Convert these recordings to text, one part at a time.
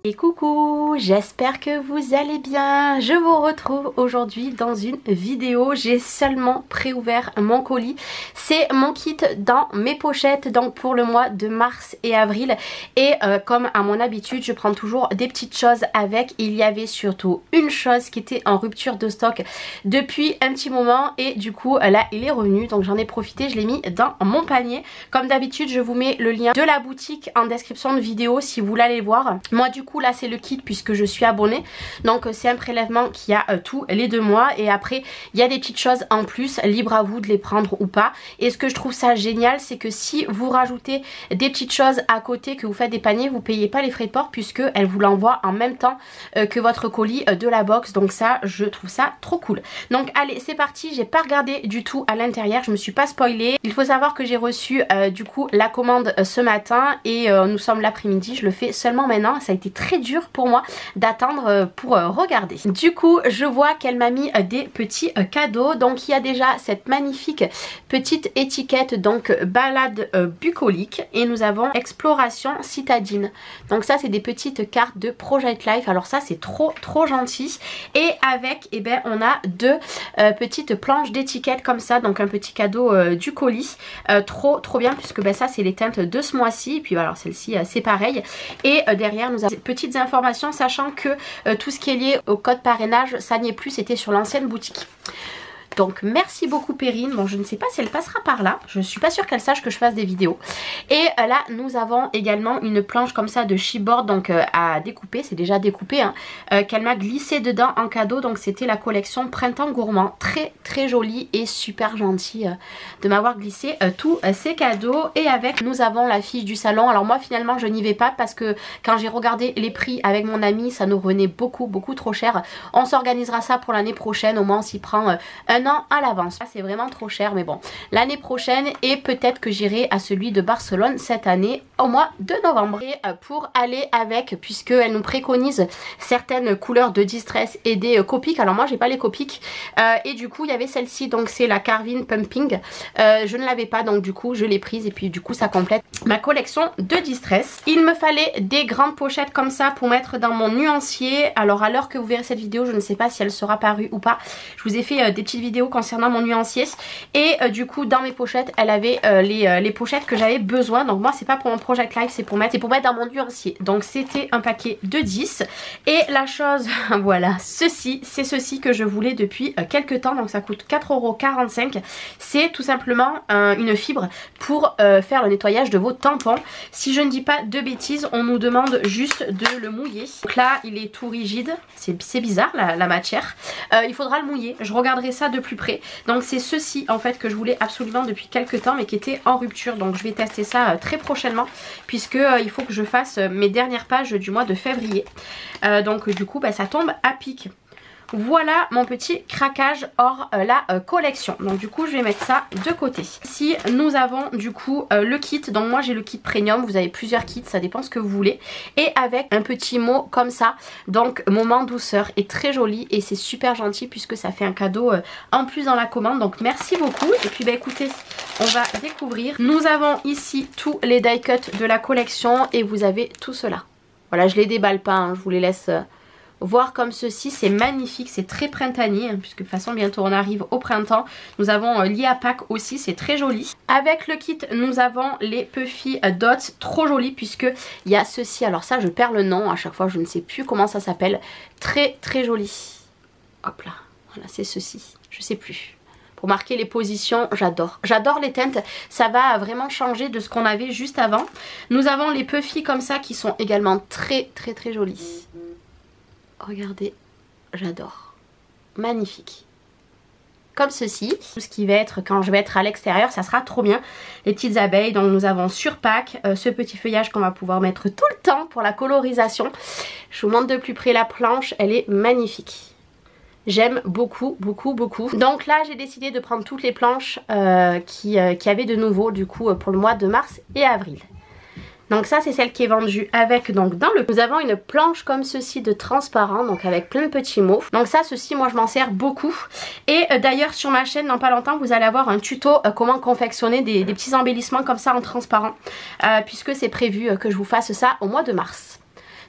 Et coucou, j'espère que vous allez bien. Je vous retrouve aujourd'hui dans une vidéo. J'ai seulement préouvert mon colis. C'est mon kit dans mes pochettes, donc pour le mois de mars et avril. Et comme à mon habitude, je prends toujours des petites choses avec. Il y avait surtout une chose qui était en rupture de stock depuis un petit moment. Et du coup, là, il est revenu. Donc j'en ai profité, je l'ai mis dans mon panier. Comme d'habitude, je vous mets le lien de la boutique en description de vidéo si vous voulez aller voir. Moi, du coup, là c'est le kit puisque je suis abonnée, donc c'est un prélèvement qui a tous les 2 mois et après il y a des petites choses en plus, libre à vous de les prendre ou pas. Et ce que je trouve ça génial, c'est que si vous rajoutez des petites choses à côté, que vous faites des paniers, vous payez pas les frais de port puisque elle vous l'envoie en même temps que votre colis de la box. Donc ça, je trouve ça trop cool. Donc allez, c'est parti. J'ai pas regardé du tout à l'intérieur, je me suis pas spoilée. Il faut savoir que j'ai reçu du coup la commande ce matin et nous sommes l'après-midi. Je le fais seulement maintenant, ça a été très dur pour moi d'attendre pour regarder. Du coup, je vois qu'elle m'a mis des petits cadeaux. Donc il y a déjà cette magnifique petite étiquette, donc balade bucolique, et nous avons exploration citadine. Donc ça, c'est des petites cartes de Project Life. Alors ça, c'est trop gentil. Et avec, eh ben, on a 2 petites planches d'étiquettes comme ça, donc un petit cadeau du colis. Trop bien, puisque ben, ça, c'est les teintes de ce mois-ci. Et puis alors celle-ci, c'est pareil. Et derrière, nous avons des petites informations, sachant que tout ce qui est lié au code parrainage, ça n'y est plus, c'était sur l'ancienne boutique. Donc merci beaucoup Perrine. Bon, je ne sais pas si elle passera par là, je suis pas sûre qu'elle sache que je fasse des vidéos. Et là nous avons également une planche comme ça de chipboard, donc à découper, c'est déjà découpé hein, qu'elle m'a glissé dedans en cadeau. Donc c'était la collection Printemps Gourmand, très jolie et super gentille de m'avoir glissé tous ces cadeaux. Et avec, nous avons la fiche du salon. Alors moi finalement je n'y vais pas parce que quand j'ai regardé les prix avec mon ami, ça nous revenait beaucoup trop cher. On s'organisera ça pour l'année prochaine, au moins on s'y prend un an à l'avance. C'est vraiment trop cher, mais bon, l'année prochaine, et peut-être que j'irai à celui de Barcelone cette année au mois de novembre. Et pour aller avec, puisque elle nous préconise certaines couleurs de distress et des Copics. Alors moi j'ai pas les Copics et du coup il y avait celle-ci, donc c'est la Carvin Pumping. Je ne l'avais pas, donc du coup je l'ai prise et puis du coup ça complète ma collection de distress. Il me fallait des grandes pochettes comme ça pour mettre dans mon nuancier. Alors à l'heure que vous verrez cette vidéo, je ne sais pas si elle sera parue ou pas. Je vous ai fait des petites vidéos concernant mon nuancier et du coup dans mes pochettes elle avait les pochettes que j'avais besoin. Donc moi c'est pas pour mon Project Life, c'est pour mettre dans mon nuancier. Donc c'était un paquet de 10 et la chose voilà, ceci, c'est ceci que je voulais depuis quelques temps. Donc ça coûte 4,45 €. C'est tout simplement une fibre pour faire le nettoyage de vos tampons. Si je ne dis pas de bêtises, on nous demande juste de le mouiller. Donc là il est tout rigide, c'est bizarre la matière. Il faudra le mouiller, je regarderai ça de plus près. Donc c'est ceci en fait que je voulais absolument depuis quelques temps mais qui était en rupture. Donc je vais tester ça très prochainement puisque il faut que je fasse mes dernières pages du mois de février. Donc du coup bah, ça tombe à pic. Voilà mon petit craquage hors la collection. Donc du coup je vais mettre ça de côté. Ici nous avons du coup le kit. Donc moi j'ai le kit premium, vous avez plusieurs kits, ça dépend ce que vous voulez. Et avec un petit mot comme ça, donc moment douceur, est très joli et c'est super gentil puisque ça fait un cadeau en plus dans la commande. Donc merci beaucoup. Et puis bah écoutez, on va découvrir. Nous avons ici tous les die cuts de la collection et vous avez tout cela. Voilà, je les déballe pas, hein, je vous les laisse... voir comme ceci. C'est magnifique, c'est très printanier hein, puisque de toute façon bientôt on arrive au printemps. Nous avons lié à Pâques aussi, c'est très joli. Avec le kit nous avons les Puffy Dots, trop joli puisque il y a ceci. Alors ça je perds le nom à chaque fois, je ne sais plus comment ça s'appelle. Très joli. Hop là, voilà c'est ceci, je sais plus. Pour marquer les positions, j'adore les teintes, ça va vraiment changer de ce qu'on avait juste avant. Nous avons les Puffy comme ça qui sont également très jolis. Regardez, j'adore, magnifique. Comme ceci, tout ce qui va être quand je vais être à l'extérieur, ça sera trop bien. Les petites abeilles, donc nous avons sur Pâques ce petit feuillage qu'on va pouvoir mettre tout le temps pour la colorisation. Je vous montre de plus près la planche, elle est magnifique. J'aime beaucoup. Donc là j'ai décidé de prendre toutes les planches qui avaient de nouveau du coup pour le mois de mars et avril. Donc ça c'est celle qui est vendue avec, donc dans le... Nous avons une planche comme ceci de transparent, donc avec plein de petits mots. Donc ça, ceci, moi je m'en sers beaucoup. Et d'ailleurs sur ma chaîne, dans pas longtemps, vous allez avoir un tuto comment confectionner des petits embellissements comme ça en transparent. Puisque c'est prévu que je vous fasse ça au mois de mars.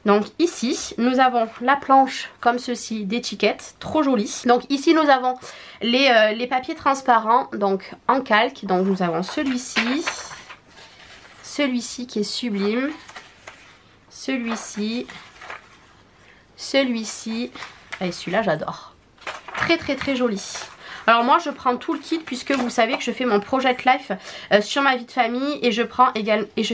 Donc ici, nous avons la planche comme ceci d'étiquette, trop jolie. Donc ici, nous avons les papiers transparents, donc en calque. Donc nous avons celui-ci qui est sublime, celui-ci, celui-ci, et celui-là j'adore. Très très très joli. Alors moi je prends tout le kit puisque vous savez que je fais mon Project Life sur ma vie de famille et je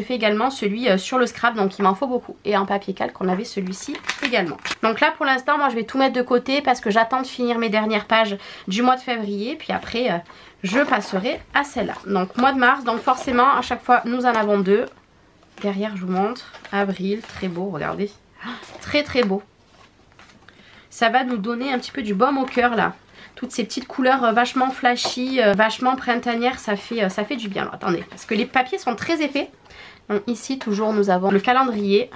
fais également celui sur le scrap, donc il m'en faut beaucoup. Et en papier calque on avait celui-ci également. Donc là pour l'instant moi je vais tout mettre de côté parce que j'attends de finir mes dernières pages du mois de février, puis après je passerai à celle-là. Donc mois de mars, donc forcément à chaque fois nous en avons deux. Derrière je vous montre, avril, très beau, regardez. Très très beau. Ça va nous donner un petit peu du baume au cœur là. Toutes ces petites couleurs vachement flashy, vachement printanières, ça fait du bien. Alors, attendez, parce que les papiers sont très épais. Donc ici toujours nous avons le calendrier.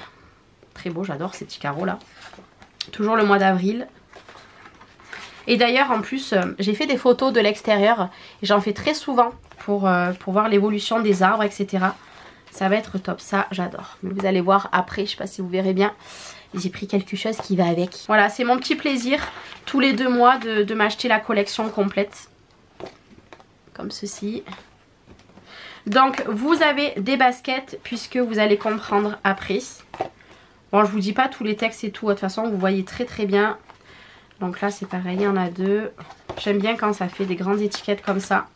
Très beau, j'adore ces petits carreaux là. Toujours le mois d'avril. Et d'ailleurs en plus j'ai fait des photos de l'extérieur. J'en fais très souvent pour voir l'évolution des arbres, etc. Ça va être top, ça j'adore. Mais vous allez voir après, je sais pas si vous verrez bien. J'ai pris quelque chose qui va avec. Voilà, c'est mon petit plaisir tous les 2 mois de m'acheter la collection complète. Comme ceci. Donc vous avez des baskets puisque vous allez comprendre après. Bon, je vous dis pas tous les textes et tout. De toute façon, vous voyez très très bien. Donc là, c'est pareil, il y en a 2. J'aime bien quand ça fait des grandes étiquettes comme ça.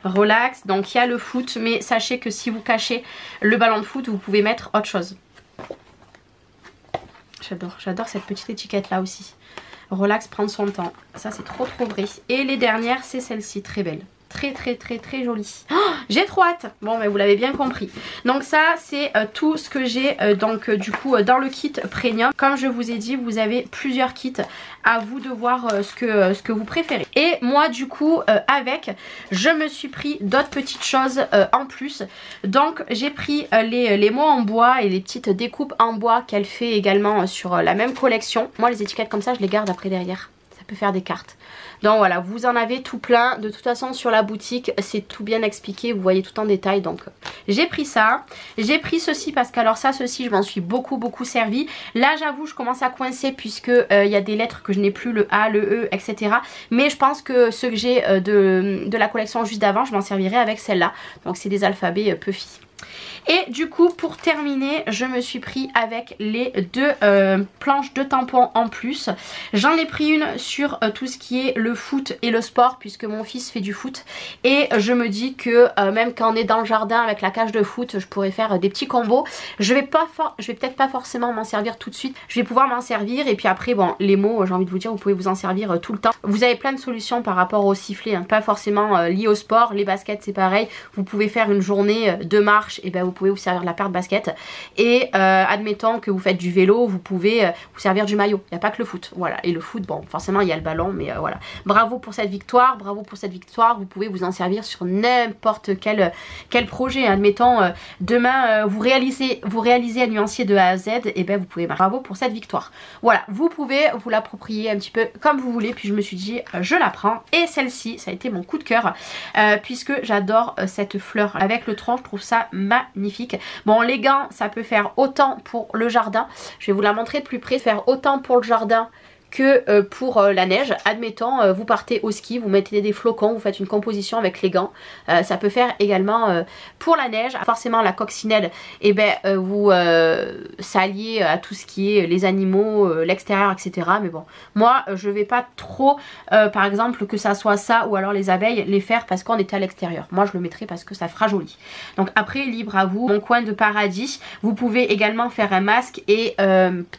Relax. Donc il y a le foot. Mais sachez que si vous cachez le ballon de foot, vous pouvez mettre autre chose. J'adore cette petite étiquette là aussi. Relax, prendre son temps. Ça c'est trop trop vrai. Et les dernières c'est celle-ci, très belle. Très très très très jolie. Oh, j'ai trop hâte. Bon mais vous l'avez bien compris. Donc ça c'est tout ce que j'ai du coup dans le kit premium. Comme je vous ai dit, vous avez plusieurs kits. À vous de voir ce que vous préférez. Et moi du coup avec, je me suis pris d'autres petites choses en plus. Donc j'ai pris les mots en bois et les petites découpes en bois qu'elle fait également sur la même collection. Moi les étiquettes comme ça je les garde après derrière. Ça peut faire des cartes. Donc voilà, vous en avez tout plein. De toute façon sur la boutique c'est tout bien expliqué, vous voyez tout en détail. Donc j'ai pris ça. J'ai pris ceci parce que alors ça, ceci je m'en suis beaucoup servi. Là j'avoue je commence à coincer puisque il y a des lettres que je n'ai plus, le A, le E, etc. Mais je pense que ceux que j'ai de la collection juste d'avant, je m'en servirai avec celle-là. Donc c'est des alphabets Puffy. Et du coup pour terminer je me suis pris avec les 2 planches de tampons en plus. J'en ai pris une sur tout ce qui est le foot et le sport puisque mon fils fait du foot. Et je me dis que même quand on est dans le jardin avec la cage de foot, je pourrais faire des petits combos. Je vais peut-être pas forcément m'en servir tout de suite. Je vais pouvoir m'en servir et puis après bon les mots j'ai envie de vous dire vous pouvez vous en servir tout le temps. Vous avez plein de solutions par rapport au sifflet, hein, pas forcément liées au sport. Les baskets c'est pareil. Vous pouvez faire une journée de marche et ben vous pouvez vous servir de la paire de baskets. Et admettons que vous faites du vélo, vous pouvez vous servir du maillot. Il n'y a pas que le foot. Voilà. Et le foot, bon, forcément il y a le ballon, mais voilà. Bravo pour cette victoire, bravo pour cette victoire. Vous pouvez vous en servir sur n'importe quel projet. Admettons demain vous réalisez un nuancier de A à Z, et ben vous pouvez. Bravo pour cette victoire. Voilà, vous pouvez vous l'approprier un petit peu comme vous voulez. Puis je me suis dit je la prends. Et celle-ci, ça a été mon coup de cœur puisque j'adore cette fleur avec le tronc. Je trouve ça magnifique. Bon les gants ça peut faire autant pour le jardin, je vais vous la montrer de plus près, faire autant pour le jardin que pour la neige. Admettons vous partez au ski, vous mettez des flocons, vous faites une composition avec les gants, ça peut faire également pour la neige. Forcément la coccinelle, et ben vous s'alliez à tout ce qui est les animaux, l'extérieur, etc. Mais bon moi je vais pas trop par exemple que ça soit ça ou alors les abeilles les faire parce qu'on était à l'extérieur. Moi je le mettrai parce que ça fera joli. Donc après libre à vous. Mon coin de paradis, vous pouvez également faire un masque et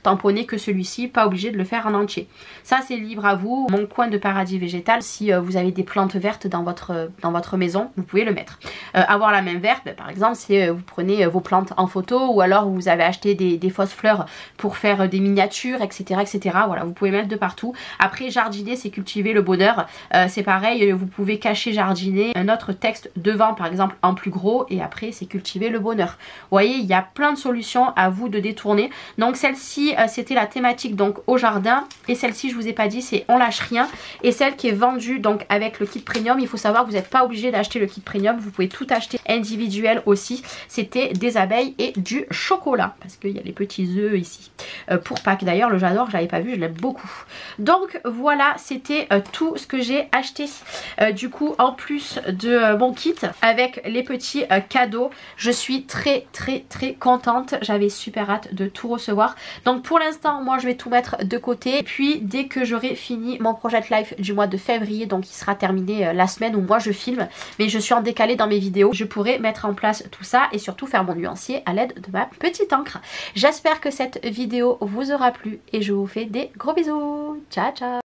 tamponner que celui-ci, pas obligé de le faire en entier. cultiver. Ça c'est libre à vous. Mon coin de paradis végétal, si vous avez des plantes vertes dans votre maison, vous pouvez le mettre. Avoir la main verte, par exemple, si vous prenez vos plantes en photo ou alors vous avez acheté des fausses fleurs pour faire des miniatures, etc. etc. Voilà, vous pouvez mettre de partout. Après, jardiner, c'est cultiver le bonheur. C'est pareil, vous pouvez cacher jardiner, un autre texte devant, par exemple, en plus gros, et après, c'est cultiver le bonheur. Vous voyez, il y a plein de solutions à vous de détourner. Donc celle-ci, c'était la thématique donc au jardin, et celle-ci, je vous ai pas dit, c'est on lâche rien. Et celle qui est vendue donc avec le kit premium, il faut savoir que vous n'êtes pas obligé d'acheter le kit premium, vous pouvez tout acheter individuel aussi. C'était des abeilles et du chocolat, parce qu'il y a les petits œufs ici. Pour Pâques d'ailleurs, le j'adore, je l'avais pas vu, je l'aime beaucoup. Donc voilà, c'était tout ce que j'ai acheté du coup en plus de mon kit avec les petits cadeaux. Je suis très contente, j'avais super hâte de tout recevoir. Donc pour l'instant, moi je vais tout mettre de côté, et puis dès que j'aurai fini mon Project Life du mois de février, donc il sera terminé la semaine où moi je filme, mais je suis en décalé dans mes vidéos, je pourrai mettre en place tout ça et surtout faire mon nuancier à l'aide de ma petite encre. J'espère que cette vidéo vous aura plu et je vous fais des gros bisous. Ciao ciao.